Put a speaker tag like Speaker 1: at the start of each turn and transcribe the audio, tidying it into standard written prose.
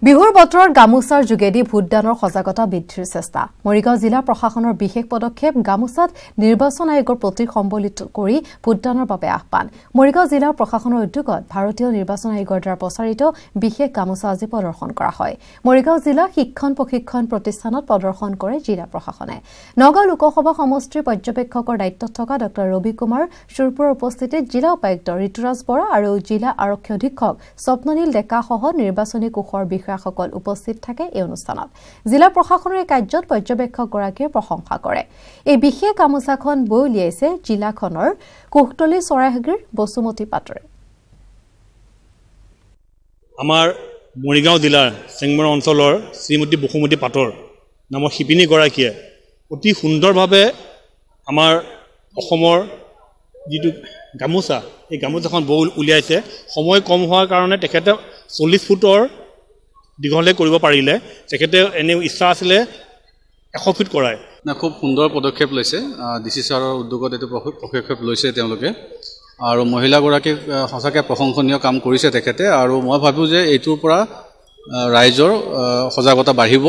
Speaker 1: বিহুৰ বতৰত গামোচাৰ যোগেদি ভোটদানৰ সজাগতা বৃদ্ধিৰ চেষ্টা মৰিগাঁও জিলা প্ৰশাসনৰ বিশেষ পদক্ষেপ গামোচাত নিৰ্বাচন আয়োগৰ প্ৰতি সম্বলিত কৰি ভোটদানৰ বাবে আহ্বান মৰিগাঁও জিলা প্ৰশাসনৰ উদ্যোগত ভাৰতীয় নিৰ্বাচন আয়োগৰ দ্বাৰা প্ৰচাৰিত বিশেষ গামোচা আজি প্ৰদৰ্শন কৰা হয় মৰিগাঁও জিলা শিক্ষণ প্ৰশিক্ষণ প্ৰতিষ্ঠানত প্ৰদৰ্শন কৰে জিলা প্ৰশাসনে নগাঁও লোকসভা সমষ্টিৰ পৰ্যবেক্ষকৰ দায়িত্বত থকা ডক্টৰ ৰবি কুমাৰ সুৰপুৰৰ উপস্থিতিত জিলা উপায়ুক্ত ঋতুৰাজ বৰা আৰু জিলা আৰক্ষী অধীক্ষক স্বপ্ননীল ডেকা সহ নিৰ্বাচনী কোষৰ সকল উপস্থিত থাকে এই অনুষ্ঠানত জিলা প্ৰশাসনৰ এই কাৰ্যত পৰ্যবেক্ষকগৰাকীয়ে প্ৰশংসা কৰে এই বিশেষ গামোচাখন বৈ উলিয়াইছে জিলাখনৰ কোহতলি চৰাইহাগিৰ বসুমতী পাটৰে
Speaker 2: আমাৰ মৰিগাঁও জিলাৰ চেংমৰা অঞ্চলৰ শ্ৰীমতী বসুমতী পাটৰ নামৰ শিপিনী গৰাকীয়ে অতি সুন্দৰভাৱে আমাৰ অসমৰ যিটো গামোচা এই গামোচাখন বৈ উলিয়াইছে সময় কম হোৱাৰ কাৰণে তেখেতে 40 ফুটৰ দীঘলে কৰিব পাৰিলে তেখেতে এনে ইচ্ছা আছিল 100 ফুট কৰায়
Speaker 3: না খুব সুন্দৰ পদক্ষেপ লৈছে ডিসি ছাৰৰ উদ্যোগত এটো পদক্ষেপ লৈছে তেওঁলোকে আৰু মহিলাগৰাকীক সঁচাকৈ প্ৰশংসনীয় কাম কৰিছে তেখেতে আৰু মই ভাবো যে এইটোৰ পৰা ৰাইজৰ সজাগতা বাঢ়িব